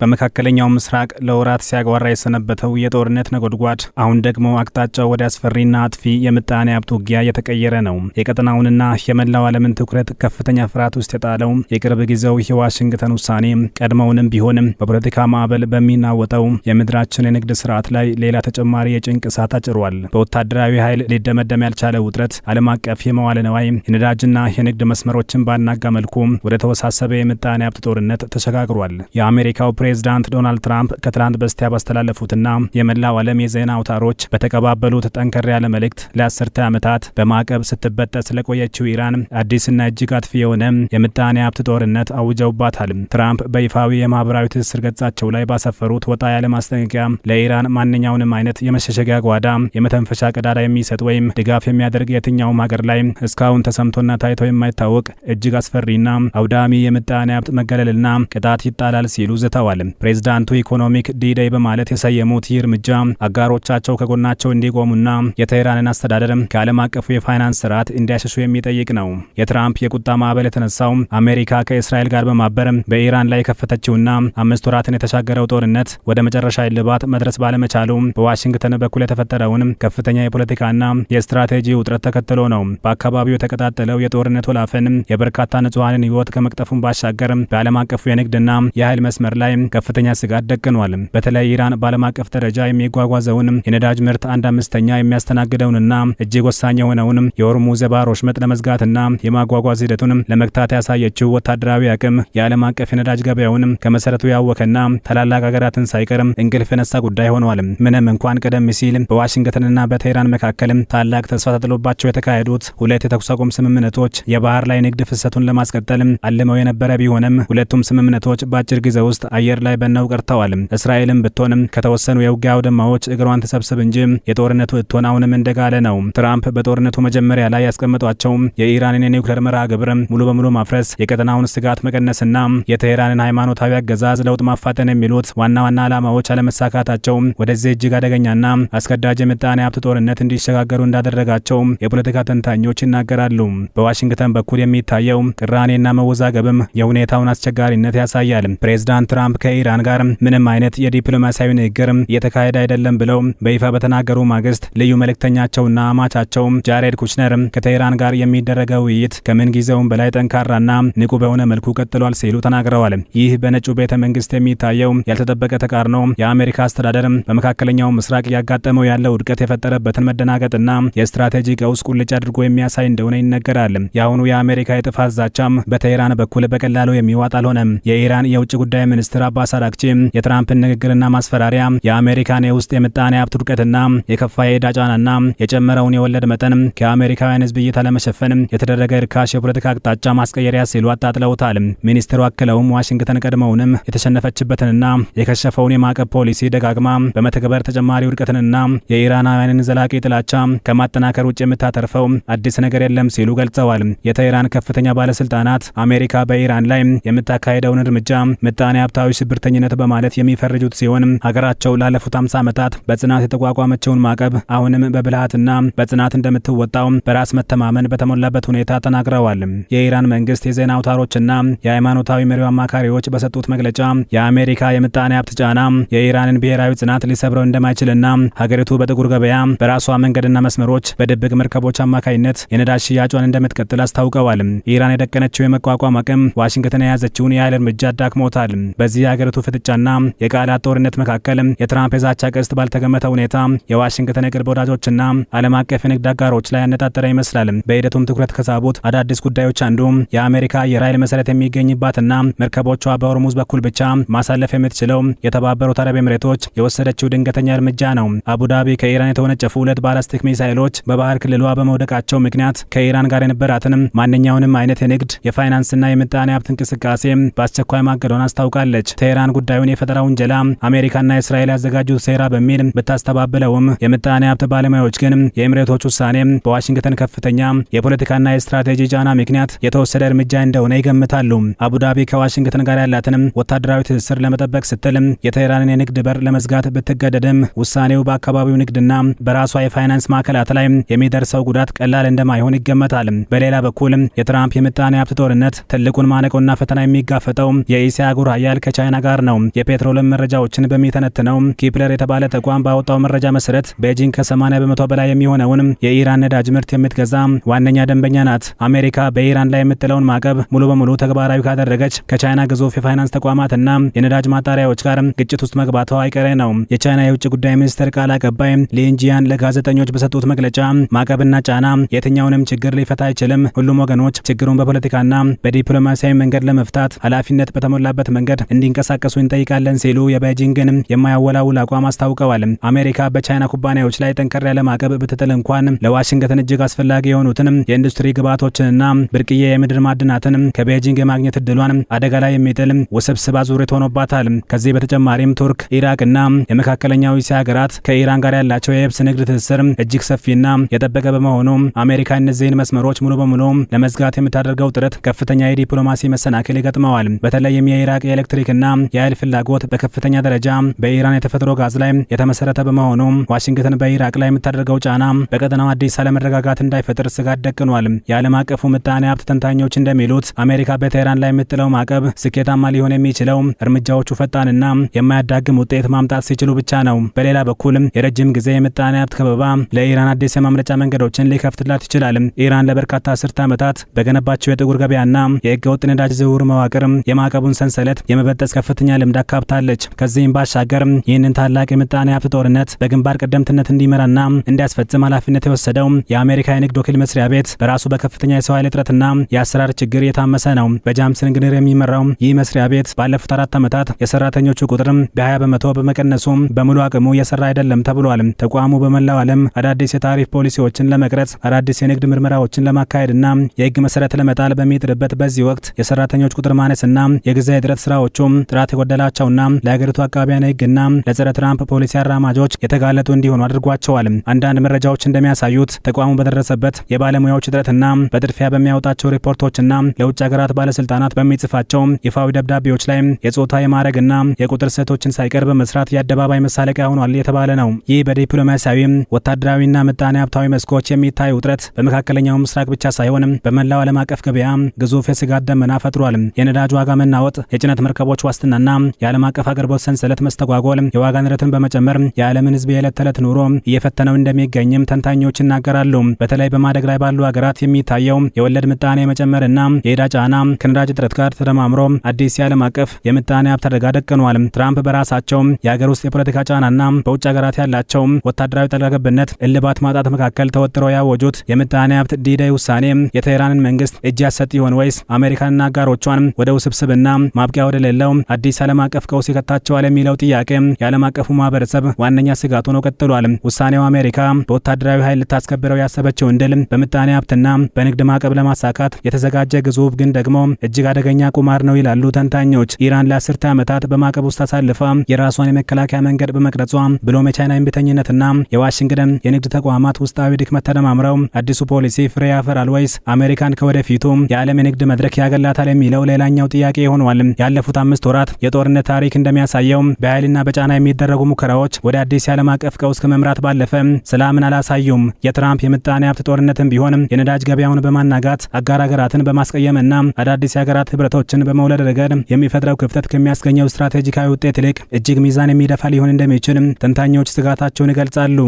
በመካከለኛው ምስራቅ ለወራት ሲያጓራ የሰነበተው የጦርነት ነጎድጓድ አሁን ደግሞ አቅጣጫው ወደ አስፈሪና አጥፊ የምጣኔ ሀብት ውጊያ እየተቀየረ ነው። የቀጠናውንና የመላው ዓለምን ትኩረት ከፍተኛ ፍርሃት ውስጥ የጣለው የቅርብ ጊዜው የዋሽንግተን ውሳኔ ቀድሞውንም ቢሆንም በፖለቲካ ማዕበል በሚናወጠው የምድራችን የንግድ ስርዓት ላይ ሌላ ተጨማሪ የጭንቅ እሳት አጭሯል። በወታደራዊ ኃይል ሊደመደም ያልቻለ ውጥረት ዓለም አቀፍ የመዋለ ነዋይ የነዳጅና የንግድ መስመሮችን ባናጋ መልኩ ወደ ተወሳሰበ የምጣኔ ሀብት ጦርነት ተሸጋግሯል። የአሜሪካው ፕሬዝዳንት ዶናልድ ትራምፕ ከትላንት በስቲያ ባስተላለፉትና የመላው ዓለም የዜና አውታሮች በተቀባበሉት ጠንከር ያለ መልእክት ለአስርተ ዓመታት በማዕቀብ ስትበጠስ ስለቆየችው ኢራን አዲስና እጅግ አጥፊ የሆነ የምጣኔ ሀብት ጦርነት አውጀውባታል። ትራምፕ በይፋዊ የማህበራዊ ትስስር ገጻቸው ላይ ባሰፈሩት ወጣ ያለ ማስጠንቀቂያ ለኢራን ማንኛውንም አይነት የመሸሸጊያ ጓዳ፣ የመተንፈሻ ቀዳዳ የሚሰጥ ወይም ድጋፍ የሚያደርግ የትኛውም ሀገር ላይ እስካሁን ተሰምቶና ታይቶ የማይታወቅ እጅግ አስፈሪና አውዳሚ የምጣኔ ሀብት መገለልና ቅጣት ይጣላል ሲሉ ዝተዋል። ፕሬዝዳንቱ ኢኮኖሚክ ዲዴይ በማለት የሰየሙት ይህ እርምጃ አጋሮቻቸው ከጎናቸው እንዲቆሙና የቴህራንን አስተዳደር ከዓለም አቀፉ የፋይናንስ ስርዓት እንዲያሸሹ የሚጠይቅ ነው። የትራምፕ የቁጣ ማዕበል የተነሳው አሜሪካ ከእስራኤል ጋር በማበር በኢራን ላይ የከፈተችውና 5 ወራትን የተሻገረው ጦርነት ወደ መጨረሻ እልባት መድረስ ባለመቻሉ በዋሽንግተን በኩል የተፈጠረውን ከፍተኛ የፖለቲካና የስትራቴጂ ውጥረት ተከትሎ ነው። በአካባቢው የተቀጣጠለው የጦርነት ወላፈን የበርካታ ንጹሐንን ሕይወት ከመቅጠፉን ባሻገር በዓለም አቀፉ የንግድና የኃይል መስመር ላይ ከፍተኛ ስጋት ደቅኗል። በተለይ ኢራን በዓለም አቀፍ ደረጃ የሚጓጓዘውን የነዳጅ ምርት 1/5 የሚያስተናግደውንና እጅግ ወሳኝ የሆነውን የሆርሙዝ የባህር ወሽመጥ ለመዝጋትና የማጓጓዝ ሂደቱን ለመግታት ያሳየችው ወታደራዊ አቅም የዓለም አቀፍ የነዳጅ ገበያውን ከመሰረቱ ያወከና ታላላቅ ሀገራትን ሳይቀር እንቅልፍ የነሳ ጉዳይ ሆኗል። ምንም እንኳን ቀደም ሲል በዋሽንግተንና በቴህራን መካከል ታላቅ ተስፋ ተጥሎባቸው የተካሄዱት 2 የተኩስ አቁም ስምምነቶች የባህር ላይ ንግድ ፍሰቱን ለማስቀጠል አልመው የነበረ ቢሆንም ሁለቱም ስምምነቶች በአጭር ጊዜ ውስጥ አየር ላይ በነው ቀርተዋል። እስራኤልም ብትሆንም ከተወሰኑ የውጊያ አውድማዎች እግሯን ተሰብስብ እንጂ የጦርነቱ እቶን አሁንም እንደጋለ ነው። ትራምፕ በጦርነቱ መጀመሪያ ላይ ያስቀመጧቸው የኢራንን የኒውክሌር መርሃ ግብር ሙሉ በሙሉ ማፍረስ፣ የቀጠናውን ስጋት መቀነስና የቴህራንን ሃይማኖታዊ አገዛዝ ለውጥ ማፋጠን የሚሉት ዋና ዋና ዓላማዎች አለመሳካታቸው ወደዚህ እጅግ አደገኛና አስገዳጅ የምጣኔ ሀብት ጦርነት እንዲሸጋገሩ እንዳደረጋቸው የፖለቲካ ተንታኞች ይናገራሉ። በዋሽንግተን በኩል የሚታየው ቅራኔና መወዛገብም የሁኔታውን አስቸጋሪነት ያሳያል። ፕሬዝዳንት ትራምፕ ከኢራን ጋር ምንም አይነት የዲፕሎማሲያዊ ንግግር እየተካሄደ አይደለም ብለው በይፋ በተናገሩ ማግስት ልዩ መልእክተኛቸውና አማቻቸው ጃሬድ ኩሽነር ከቴህራን ጋር የሚደረገው ውይይት ከምን ጊዜውም በላይ ጠንካራና ንቁ በሆነ መልኩ ቀጥሏል ሲሉ ተናግረዋል። ይህ በነጩ ቤተ መንግስት የሚታየው ያልተጠበቀ ተቃርኖ የአሜሪካ አስተዳደር በመካከለኛው ምስራቅ እያጋጠመው ያለው ውድቀት የፈጠረበትን መደናገጥና የስትራቴጂ ቀውስ ቁልጭ አድርጎ የሚያሳይ እንደሆነ ይነገራል። የአሁኑ የአሜሪካ የጥፋት ዛቻም በቴህራን በኩል በቀላሉ የሚዋጥ አልሆነም። የኢራን የውጭ ጉዳይ ሚኒስትር አባስ አራግቺ የትራምፕን ንግግርና ማስፈራሪያ የአሜሪካን የውስጥ የምጣኔ ሀብት ውድቀትና የከፋ የዕዳ ጫናና የጨመረውን የወለድ መጠን ከአሜሪካውያን ሕዝብ እይታ ለመሸፈን የተደረገ ርካሽ የፖለቲካ አቅጣጫ ማስቀየሪያ ሲሉ አጣጥለውታል። ሚኒስትሩ አክለውም ዋሽንግተን ቀድሞውንም የተሸነፈችበትንና የከሸፈውን የማዕቀብ ፖሊሲ ደጋግማ በመተግበር ተጨማሪ ውድቀትንና የኢራናውያንን ዘላቂ ጥላቻ ከማጠናከር ውጭ የምታተርፈው አዲስ ነገር የለም ሲሉ ገልጸዋል። የቴህራን ከፍተኛ ባለስልጣናት አሜሪካ በኢራን ላይ የምታካሄደውን እርምጃ ምጣኔ ሀብታዊ ሽብርተኝነት በማለት የሚፈርጁት ሲሆን ሀገራቸው ላለፉት 50 ዓመታት በጽናት የተቋቋመችውን ማዕቀብ አሁንም በብልሃትና በጽናት እንደምትወጣው በራስ መተማመን በተሞላበት ሁኔታ ተናግረዋል። የኢራን መንግስት የዜና አውታሮችና የሃይማኖታዊ መሪው አማካሪዎች በሰጡት መግለጫ የአሜሪካ የምጣኔ ሀብት ጫና የኢራንን ብሔራዊ ጽናት ሊሰብረው እንደማይችልና ሀገሪቱ በጥቁር ገበያ በራሷ መንገድና መስመሮች በድብቅ መርከቦች አማካይነት የነዳጅ ሽያጯን እንደምትቀጥል አስታውቀዋል። ኢራን የደቀነችው የመቋቋም አቅም ዋሽንግተን የያዘችውን የኃይል እርምጃ አዳክሞታል። በዚህ የሀገሪቱ ፍጥጫና የቃላት ጦርነት መካከል የትራምፕ የዛቻ ቀስት ባልተገመተ ሁኔታ የዋሽንግተን የቅርብ ወዳጆችና ዓለም አቀፍ የንግድ አጋሮች ላይ ያነጣጠረ ይመስላል። በሂደቱም ትኩረት ከሳቡት አዳዲስ ጉዳዮች አንዱ የአሜሪካ አየር ኃይል መሰረት የሚገኝባትና መርከቦቿ በሆርሙዝ በኩል ብቻ ማሳለፍ የምትችለው የተባበሩት አረብ ኤምሬቶች የወሰደችው ድንገተኛ እርምጃ ነው። አቡዳቢ ከኢራን የተወነጨፉ 2 ባላስቲክ ሚሳይሎች በባህር ክልሏ በመውደቃቸው ምክንያት ከኢራን ጋር የነበራትን ማንኛውንም አይነት የንግድ የፋይናንስና የምጣኔ ሀብት እንቅስቃሴ በአስቸኳይ ማገዷን አስታውቃለች። ቴህራን ጉዳዩን የፈጠራ ውንጀላ አሜሪካና እስራኤል ያዘጋጁት ሴራ በሚል ብታስተባብለውም የምጣኔ ሀብት ባለሙያዎች ግን የኤምሬቶች ውሳኔ በዋሽንግተን ከፍተኛ የፖለቲካና የስትራቴጂ ጫና ምክንያት የተወሰደ እርምጃ እንደሆነ ይገምታሉ። አቡዳቢ ከዋሽንግተን ጋር ያላትን ወታደራዊ ትስስር ለመጠበቅ ስትል የቴህራንን የንግድ በር ለመዝጋት ብትገደድም ውሳኔው በአካባቢው ንግድና በራሷ የፋይናንስ ማዕከላት ላይ የሚደርሰው ጉዳት ቀላል እንደማይሆን ይገመታል። በሌላ በኩል የትራምፕ የምጣኔ ሀብት ጦርነት ትልቁን ማነቆና ፈተና የሚጋፈጠው የእስያ አህጉር ኃያል ከቻይና ከቻይና ጋር ነው። የፔትሮልም መረጃዎችን በሚተነትነው ኪፕለር የተባለ ተቋም ባወጣው መረጃ መሰረት ቤጂንግ ከ80 በመቶ በላይ የሚሆነውን የኢራን ነዳጅ ምርት የምትገዛ ዋነኛ ደንበኛ ናት። አሜሪካ በኢራን ላይ የምትለውን ማዕቀብ ሙሉ በሙሉ ተግባራዊ ካደረገች ከቻይና ግዙፍ የፋይናንስ ተቋማትና የነዳጅ ማጣሪያዎች ጋር ግጭት ውስጥ መግባቷ አይቀሬ ነው። የቻይና የውጭ ጉዳይ ሚኒስትር ቃል አቀባይ ሊንጂያን ለጋዜጠኞች በሰጡት መግለጫ ማዕቀብና ጫና የትኛውንም ችግር ሊፈታ አይችልም፣ ሁሉም ወገኖች ችግሩን በፖለቲካና በዲፕሎማሲያዊ መንገድ ለመፍታት ኃላፊነት በተሞላበት መንገድ እንዲንቀሳቀሱ እንጠይቃለን ሲሉ የቤጂንግን የማያወላውል አቋም አስታውቀዋል። አሜሪካ በቻይና ኩባንያዎች ላይ ጠንከር ያለ ማዕቀብ ብትጥል እንኳን ለዋሽንግተን እጅግ አስፈላጊ የሆኑትን የኢንዱስትሪ ግብዓቶችንና ብርቅዬ የምድር ማዕድናትን ከቤጂንግ የማግኘት እድሏን አደጋ ላይ የሚጥል ውስብስብ አዙሪት ሆኖባታል። ከዚህ በተጨማሪም ቱርክ፣ ኢራቅና የመካከለኛው እስያ ሀገራት ከኢራን ጋር ያላቸው የየብስ ንግድ ትስስር እጅግ ሰፊና የጠበቀ በመሆኑ አሜሪካ እነዚህን መስመሮች ሙሉ በሙሉ ለመዝጋት የምታደርገው ጥረት ከፍተኛ የዲፕሎማሲ መሰናክል ይገጥመዋል። በተለይም የኢራቅ የኤሌክትሪክና የኃይል ፍላጎት በከፍተኛ ደረጃ በኢራን የተፈጥሮ ጋዝ ላይ የተመሰረተ በመሆኑ ዋሽንግተን በኢራቅ ላይ የምታደርገው ጫና በቀጠናው አዲስ አለመረጋጋት እንዳይፈጥር ስጋት ደቅኗል። የዓለም አቀፉ ምጣኔ ሀብት ተንታኞች እንደሚሉት አሜሪካ በቴህራን ላይ የምትለው ማዕቀብ ስኬታማ ሊሆን የሚችለው እርምጃዎቹ ፈጣንና የማያዳግም ውጤት ማምጣት ሲችሉ ብቻ ነው። በሌላ በኩል የረጅም ጊዜ የምጣኔ ሀብት ከበባ ለኢራን አዲስ የማምረቻ መንገዶችን ሊከፍትላት ይችላል። ኢራን ለበርካታ አስርተ ዓመታት በገነባቸው የጥቁር ገበያና የህገ ወጥ ነዳጅ ዝውውር መዋቅር የማዕቀቡን ሰንሰለት የመበጠስ ከፍተኛ ልምድ አካብታለች። ከዚህም ባሻገር ይህንን ታላቅ የምጣኔ ሀብት ጦርነት በግንባር ቀደምትነት እንዲመራና እንዲያስፈጽም ኃላፊነት የወሰደው የአሜሪካ የንግድ ወኪል መስሪያ ቤት በራሱ በከፍተኛ የሰው ኃይል እጥረትና የአሰራር ችግር የታመሰ ነው። በጃምሰን ግንር የሚመራው ይህ መስሪያ ቤት ባለፉት 4 ዓመታት የሰራተኞቹ ቁጥር በ20 በመቶ በመቀነሱ በሙሉ አቅሙ እየሰራ አይደለም ተብሏል። ተቋሙ በመላው ዓለም አዳዲስ የታሪፍ ፖሊሲዎችን ለመቅረጽ አዳዲስ የንግድ ምርመራዎችን ለማካሄድና የህግ መሰረት ለመጣል በሚጥርበት በዚህ ወቅት የሰራተኞች ቁጥር ማነስና የጊዜ እጥረት ስራዎቹ ጥራት የጎደላቸውና ለሀገሪቱ አቃቢያነ ህግና ለጸረ ትራምፕ ፖሊሲ አራማጆች የተጋለጡ እንዲሆኑ አድርጓቸዋል። አንዳንድ መረጃዎች እንደሚያሳዩት ተቋሙ በደረሰበት የባለሙያዎች እጥረትና በጥድፊያ በሚያወጣቸው ሪፖርቶችና ለውጭ ሀገራት ባለስልጣናት በሚጽፋቸው ይፋዊ ደብዳቤዎች ላይ የጾታ የማዕረግና የቁጥር ስህተቶችን ሳይቀር በመስራት የአደባባይ መሳለቂያ ሆኗል የተባለ ነው። ይህ በዲፕሎማሲያዊ ወታደራዊና ምጣኔ ሀብታዊ መስኮች የሚታይ ውጥረት በመካከለኛው ምስራቅ ብቻ ሳይሆን በመላው ዓለም አቀፍ ገበያ ግዙፍ የስጋት ደመና ፈጥሯል። የነዳጅ ዋጋ መናወጥ፣ የጭነት መርከቦች ዋስትናና የዓለም አቀፍ አቅርቦት ሰንሰለት መስተጓጎል የዋጋ ንረትን በመጨመር የዓለምን ህዝብ የዕለት ተዕለት ኑሮ እየፈተነው እንደሚገኝም ተንታኞች ይናገራሉ። በተለይ በማደግ ላይ ባሉ ሀገራት የሚታየው የወለድ ምጣኔ መጨመርና የዕዳ ጫና ከነዳጅ እጥረት ጋር ተደማምሮ አዲስ የዓለም አቀፍ የምጣኔ ሀብት አደጋ ደቅኗል። ትራምፕ በራሳቸው የሀገር ውስጥ የፖለቲካ ጫናና በውጭ ሀገራት ያላቸው ወታደራዊ ጣልቃ ገብነት እልባት ማጣት መካከል ተወጥረው ያወጁት የምጣኔ ሀብት ዲዳይ ውሳኔ የቴህራንን መንግስት እጅ ያሰጥ ይሆን ወይስ አሜሪካንና አጋሮቿን ወደ ውስብስብና ማብቂያ ወደ ሌለው አዲስ ዓለም አቀፍ ቀውስ ይከታቸዋል የሚለው ጥያቄ የዓለም አቀፉ ማህበረሰብ ዋነኛ ስጋት ሆኖ ቀጥሏል። ውሳኔው አሜሪካ በወታደራዊ ኃይል ልታስከብረው ያሰበችውን ድል በምጣኔ ሀብትና በንግድ ማዕቀብ ለማሳካት የተዘጋጀ ግዙፍ ግን ደግሞ እጅግ አደገኛ ቁማር ነው ይላሉ ተንታኞች። ኢራን ለ10 ዓመታት በማዕቀብ ውስጥ አሳልፋ የራሷን የመከላከያ መንገድ በመቅረጿ ብሎም የቻይና እምቢተኝነትና የዋሽንግተን የንግድ ተቋማት ውስጣዊ ድክመት ተደማምረው አዲሱ ፖሊሲ ፍሬ ያፈራል ወይስ አሜሪካን ከወደፊቱ የዓለም የንግድ መድረክ ያገላታል የሚለው ሌላኛው ጥያቄ ሆኗል። ያለፉት 5 ወራት የጦርነት ታሪክ እንደሚያሳየው በኃይልና በጫና የሚደረጉ ሙከራዎች ወደ አዲስ የዓለም አቀፍ ቀውስ ከመምራት ባለፈ ሰላምን አላሳዩም። የትራምፕ የምጣኔ ሀብት ጦርነትም ቢሆን የነዳጅ ገበያውን በማናጋት አጋር ሀገራትን በማስቀየምና አዳዲስ የሀገራት ህብረቶችን በመውለድ ረገድ የሚፈጥረው ክፍተት ከሚያስገኘው ስትራቴጂካዊ ውጤት ይልቅ እጅግ ሚዛን የሚደፋ ሊሆን እንደሚችል ተንታኞች ስጋታቸውን ይገልጻሉ።